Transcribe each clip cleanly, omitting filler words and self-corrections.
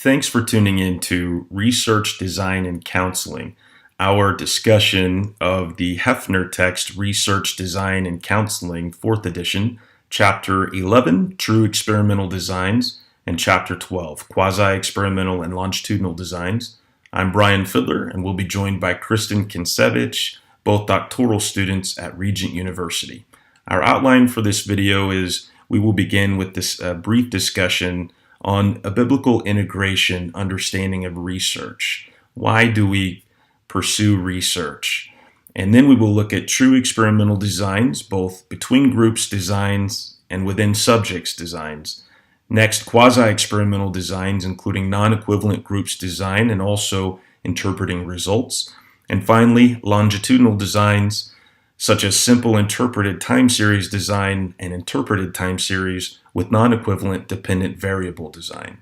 Thanks for tuning in to Research, Design, and Counseling, our discussion of the Heppner text Research, Design, and Counseling, 4th edition, Chapter 11, True Experimental Designs, and Chapter 12, Quasi-Experimental and Longitudinal Designs. I'm Brian Fidler, and we'll be joined by Kristen Kansiewicz, both doctoral students at Regent University. Our outline for this video is we will begin with this brief discussion on a biblical integration understanding of research. Why do we pursue research? And then we will look at true experimental designs, both between groups designs and within subjects designs. Next, quasi-experimental designs, including non-equivalent groups design and also interpreting results. And finally, longitudinal designs, such as simple interpreted time series design and interpreted time series with non-equivalent dependent variable design.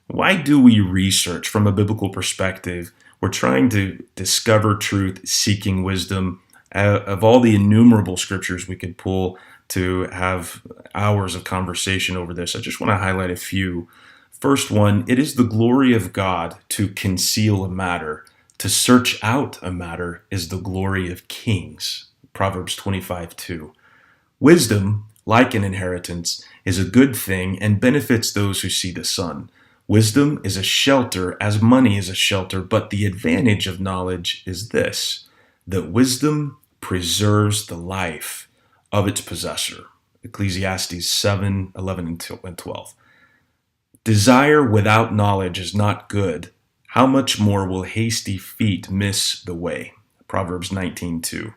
Why do we research from a biblical perspective? We're trying to discover truth, seeking wisdom. Of all the innumerable scriptures we could pull to have hours of conversation over this, I just want to highlight a few. First one, it is the glory of God to conceal a matter. To search out a matter is the glory of kings. Proverbs 25:2. Wisdom, like an inheritance, is a good thing and benefits those who see the sun. Wisdom is a shelter as money is a shelter, but the advantage of knowledge is this, that wisdom preserves the life of its possessor. Ecclesiastes 7:11 and 12. Desire without knowledge is not good. How much more will hasty feet miss the way? Proverbs 19:2.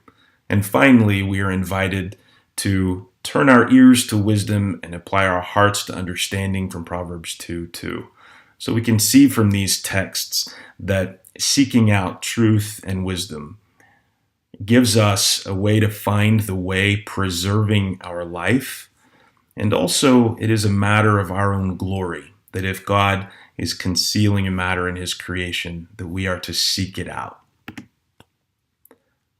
And finally, we are invited to turn our ears to wisdom and apply our hearts to understanding from Proverbs 2:2. So we can see from these texts that seeking out truth and wisdom gives us a way to find the way, preserving our life. And also, it is a matter of our own glory, that if God is concealing a matter in his creation, that we are to seek it out.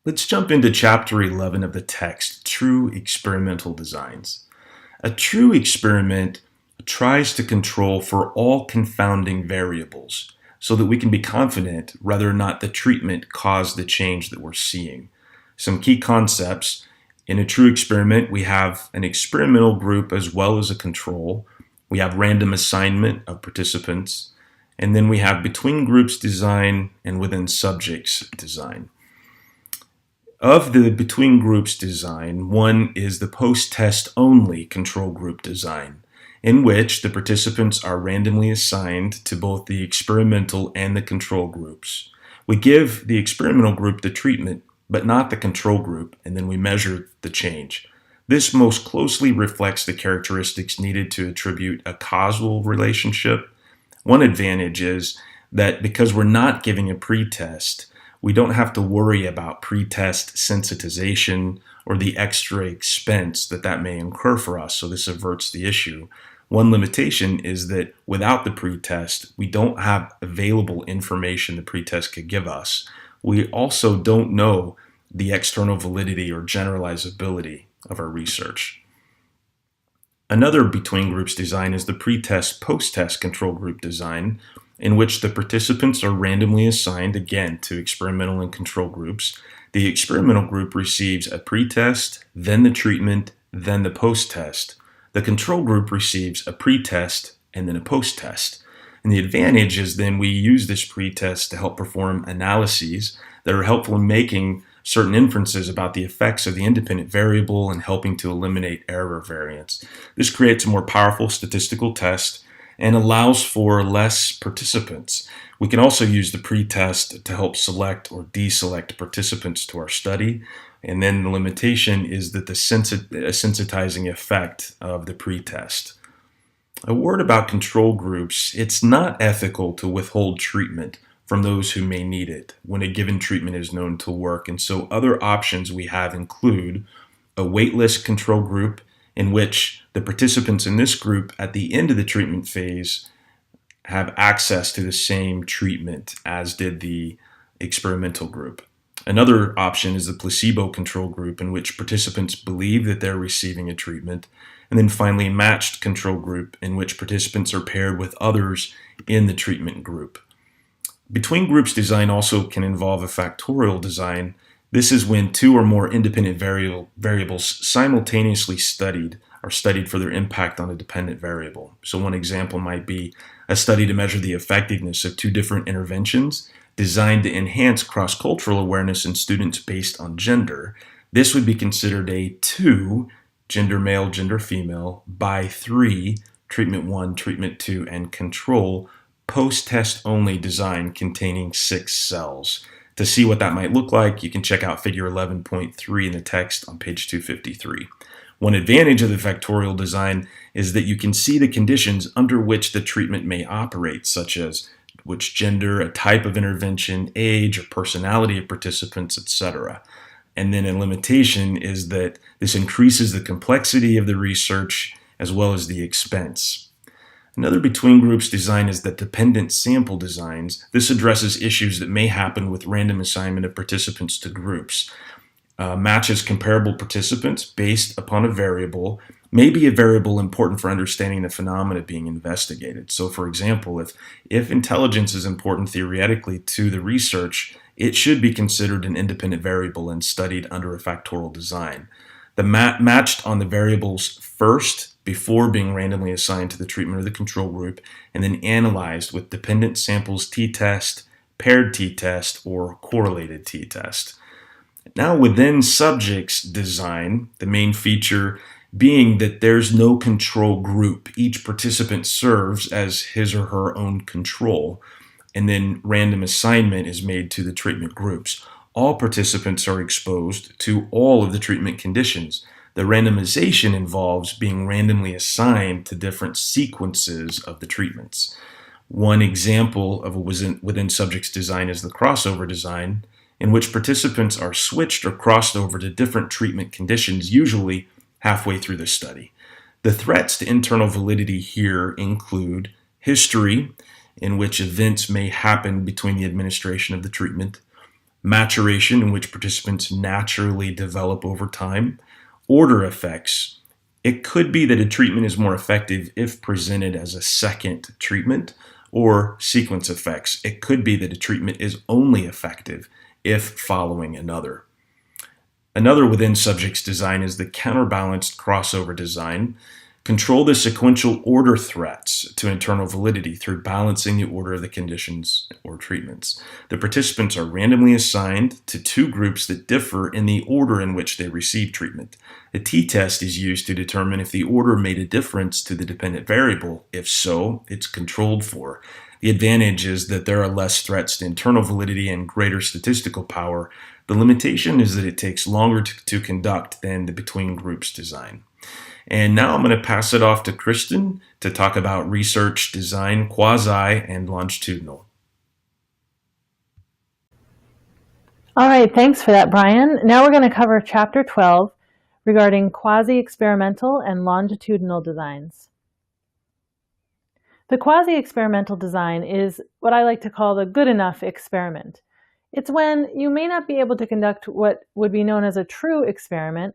Let's jump into chapter 11 of the text, True Experimental Designs. A true experiment tries to control for all confounding variables so that we can be confident whether or not the treatment caused the change that we're seeing. Some key concepts. In a true experiment, we have an experimental group as well as a control. We have random assignment of participants, and then we have between groups design and within subjects design. Of the between groups design, one is the post-test only control group design, in which the participants are randomly assigned to both the experimental and the control groups. We give the experimental group the treatment, but not the control group, and then we measure the change. This most closely reflects the characteristics needed to attribute a causal relationship. One advantage is that because we're not giving a pretest, we don't have to worry about pretest sensitization or the extra expense that may incur for us, so this averts the issue. One limitation is that without the pretest, we don't have available information the pretest could give us. We also don't know the external validity or generalizability of our research. Another between groups design is the pretest post-test control group design, in which the participants are randomly assigned again to experimental and control groups. The experimental group receives a pretest, then the treatment, then the post-test. The control group receives a pretest and then a post-test. And the advantage is then we use this pretest to help perform analyses that are helpful in making certain inferences about the effects of the independent variable and helping to eliminate error variance. This creates a more powerful statistical test and allows for less participants. We can also use the pretest to help select or deselect participants to our study. And then the limitation is that the sensitizing effect of the pretest. A word about control groups. It's not ethical to withhold treatment from those who may need it when a given treatment is known to work. And so other options we have include a waitlist control group in which the participants in this group at the end of the treatment phase have access to the same treatment as did the experimental group. Another option is the placebo control group in which participants believe that they're receiving a treatment And then finally, matched control group, in which participants are paired with others in the treatment group. Between groups design also can involve a factorial design. This is when two or more independent variables simultaneously are studied for their impact on a dependent variable. So one example might be a study to measure the effectiveness of two different interventions designed to enhance cross-cultural awareness in students based on gender. This would be considered a 2, gender male, gender female, by 3, treatment 1, treatment 2, and control, post-test only design containing 6 cells. To see what that might look like, you can check out figure 11.3 in the text on page 253. One advantage of the factorial design is that you can see the conditions under which the treatment may operate, such as which gender, a type of intervention, age, or personality of participants, etc. And then a limitation is that this increases the complexity of the research as well as the expense. Another between groups design is the dependent sample designs. This addresses issues that may happen with random assignment of participants to groups. Matches comparable participants based upon a variable may be a variable important for understanding the phenomena being investigated. So for example, if intelligence is important theoretically to the research, it should be considered an independent variable and studied under a factorial design. The matched on the variables first before being randomly assigned to the treatment or the control group, and then analyzed with dependent samples t-test, paired t-test, or correlated t-test. Now within subjects design, the main feature being that there's no control group. Each participant serves as his or her own control, and then random assignment is made to the treatment groups. All participants are exposed to all of the treatment conditions. The randomization involves being randomly assigned to different sequences of the treatments. One example of a within subjects design is the crossover design, in which participants are switched or crossed over to different treatment conditions, usually halfway through the study. The threats to internal validity here include history, in which events may happen between the administration of the treatment, maturation, in which participants naturally develop over time, order effects. It could be that a treatment is more effective if presented as a second treatment, or sequence effects. It could be that a treatment is only effective if following another. Another within subjects design is the counterbalanced crossover design. Control the sequential order threats to internal validity through balancing the order of the conditions or treatments. The participants are randomly assigned to two groups that differ in the order in which they receive treatment. A t-test is used to determine if the order made a difference to the dependent variable. If so, it's controlled for. The advantage is that there are less threats to internal validity and greater statistical power. The limitation is that it takes longer to conduct than the between groups design. And now I'm going to pass it off to Kristen to talk about research design, quasi, and longitudinal. All right, thanks for that, Brian. Now we're going to cover Chapter 12 regarding quasi-experimental and longitudinal designs. The quasi-experimental design is what I like to call the good enough experiment. It's when you may not be able to conduct what would be known as a true experiment,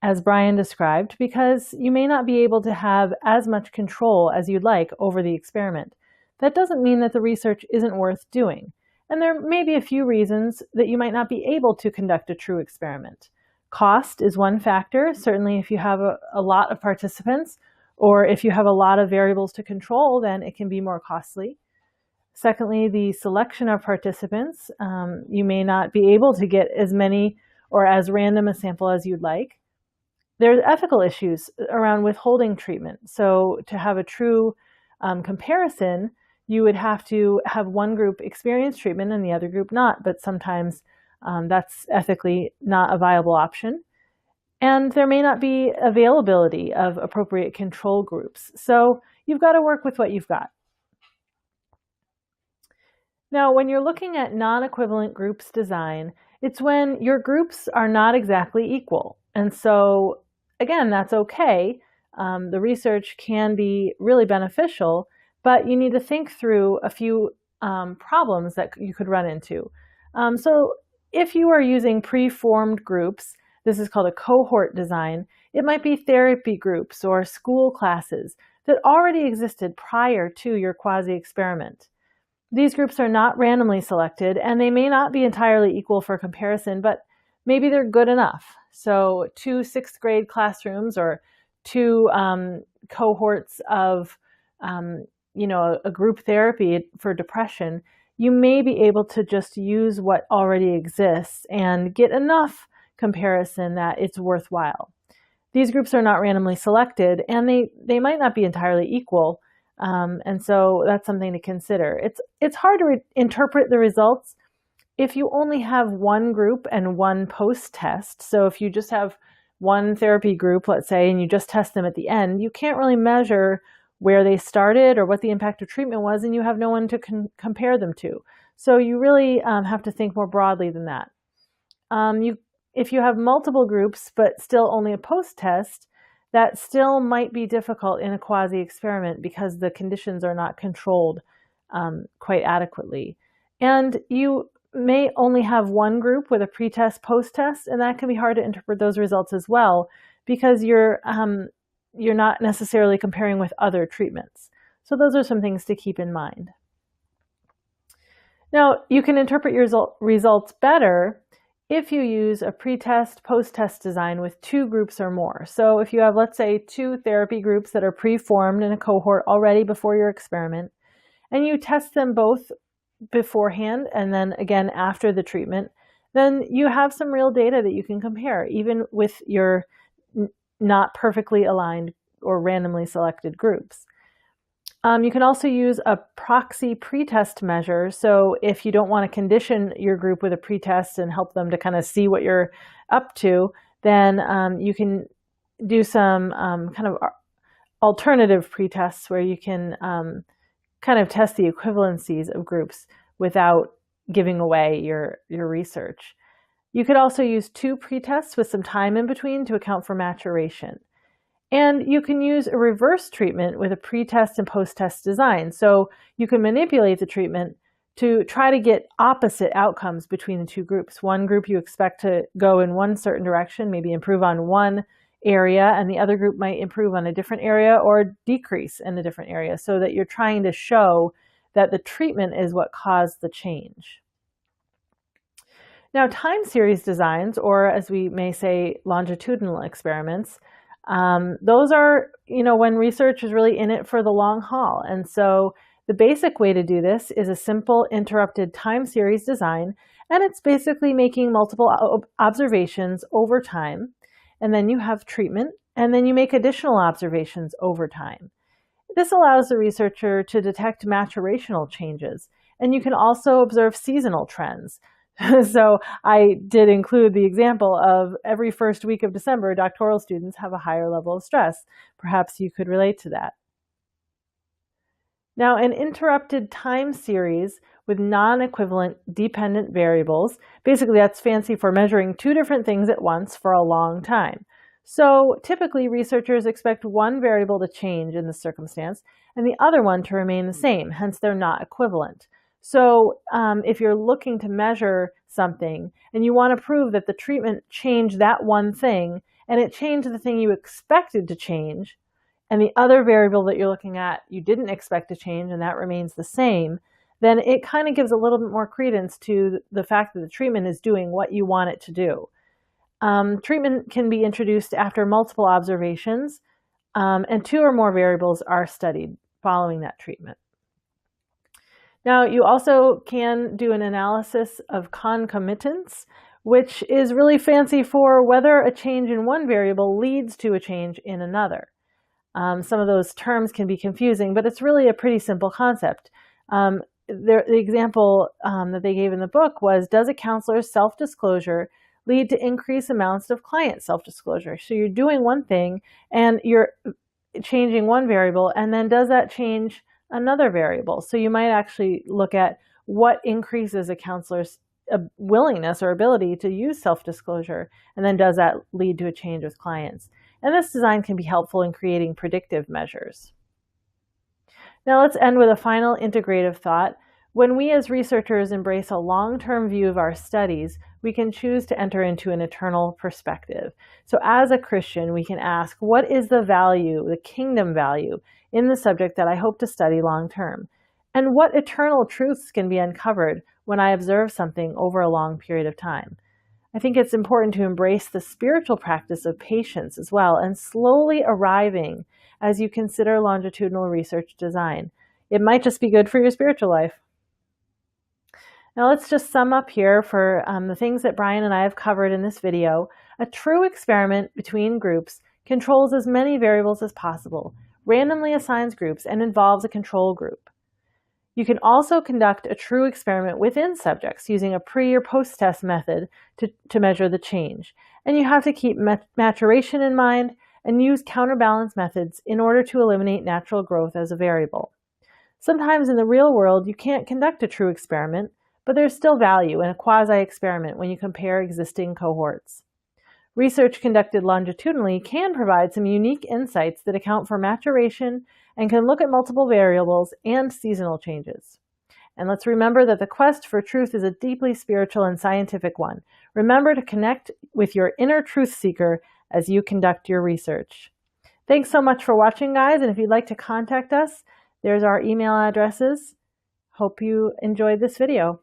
as Brian described, because you may not be able to have as much control as you'd like over the experiment. That doesn't mean that the research isn't worth doing. And there may be a few reasons that you might not be able to conduct a true experiment. Cost is one factor. Certainly if you have a lot of participants, or if you have a lot of variables to control, then it can be more costly. Secondly, the selection of participants. You may not be able to get as many or as random a sample as you'd like. There's ethical issues around withholding treatment. So to have a true comparison, you would have to have one group experience treatment and the other group not, but sometimes that's ethically not a viable option. And there may not be availability of appropriate control groups. So you've got to work with what you've got. Now, when you're looking at non-equivalent groups design, it's when your groups are not exactly equal. And so, again, that's okay. The research can be really beneficial, but you need to think through a few problems that you could run into. So if you are using pre-formed groups, this is called a cohort design. It might be therapy groups or school classes that already existed prior to your quasi-experiment. These groups are not randomly selected, and they may not be entirely equal for comparison, but maybe they're good enough. So 2 sixth grade classrooms or 2 cohorts of a group therapy for depression, you may be able to just use what already exists and get enough comparison that it's worthwhile. These groups are not randomly selected, and they might not be entirely equal, and so that's something to consider. It's hard to interpret the results if you only have one group and one post-test. So if you just have one therapy group, let's say, and you just test them at the end, you can't really measure where they started or what the impact of treatment was, and you have no one to compare them to. So you really have to think more broadly than that. If you have multiple groups but still only a post-test, that still might be difficult in a quasi-experiment because the conditions are not controlled quite adequately. And you may only have one group with a pre-test, post-test, and that can be hard to interpret those results as well because you're not necessarily comparing with other treatments. So those are some things to keep in mind. Now, you can interpret your results better if you use a pre-test, post-test design with 2 groups or more. So if you have, let's say, 2 therapy groups that are pre-formed in a cohort already before your experiment, and you test them both beforehand and then again after the treatment, then you have some real data that you can compare, even with your not perfectly aligned or randomly selected groups. You can also use a proxy pretest measure. So if you don't want to condition your group with a pretest and help them to kind of see what you're up to, then you can do some kind of alternative pretests where you can kind of test the equivalencies of groups without giving away your research. You could also use 2 pretests with some time in between to account for maturation. And you can use a reverse treatment with a pre-test and post-test design. So you can manipulate the treatment to try to get opposite outcomes between the 2 groups. One group you expect to go in one certain direction, maybe improve on one area, and the other group might improve on a different area or decrease in a different area, so that you're trying to show that the treatment is what caused the change. Now, time series designs, or as we may say, longitudinal experiments, those are, when research is really in it for the long haul. And so the basic way to do this is a simple interrupted time series design, and it's basically making multiple observations over time, and then you have treatment, and then you make additional observations over time. This allows the researcher to detect maturational changes, and you can also observe seasonal trends. So I did include the example of every first week of December, doctoral students have a higher level of stress. Perhaps you could relate to that. Now, an interrupted time series with non-equivalent dependent variables, basically that's fancy for measuring 2 different things at once for a long time. So typically researchers expect one variable to change in this circumstance and the other one to remain the same, hence they're not equivalent. So if you're looking to measure something and you want to prove that the treatment changed that one thing and it changed the thing you expected to change, and the other variable that you're looking at you didn't expect to change and that remains the same, then it kind of gives a little bit more credence to the fact that the treatment is doing what you want it to do. Treatment can be introduced after multiple observations, and 2 or more variables are studied following that treatment. Now, you also can do an analysis of concomitance, which is really fancy for whether a change in one variable leads to a change in another. Some of those terms can be confusing, but it's really a pretty simple concept. The example that they gave in the book was, does a counselor's self-disclosure lead to increased amounts of client self-disclosure? So you're doing one thing and you're changing one variable, and then does that change another variable? So you might actually look at what increases a counselor's willingness or ability to use self-disclosure, and then does that lead to a change with clients? And this design can be helpful in creating predictive measures. Now let's end with a final integrative thought. When we as researchers embrace a long-term view of our studies, we can choose to enter into an eternal perspective. So as a Christian, we can ask, what is the value, the kingdom value, in the subject that I hope to study long term? And what eternal truths can be uncovered when I observe something over a long period of time? I think it's important to embrace the spiritual practice of patience as well, and slowly arriving as you consider longitudinal research design. It might just be good for your spiritual life. Now let's just sum up here for the things that Brian and I have covered in this video. A true experiment between groups controls as many variables as possible, randomly assigns groups, and involves a control group. You can also conduct a true experiment within subjects using a pre- or post-test method to measure the change. And you have to keep maturation in mind and use counterbalance methods in order to eliminate natural growth as a variable. Sometimes in the real world, you can't conduct a true experiment, but there's still value in a quasi-experiment when you compare existing cohorts. Research conducted longitudinally can provide some unique insights that account for maturation and can look at multiple variables and seasonal changes. And let's remember that the quest for truth is a deeply spiritual and scientific one. Remember to connect with your inner truth seeker as you conduct your research. Thanks so much for watching, guys, and if you'd like to contact us, there's our email addresses. Hope you enjoyed this video.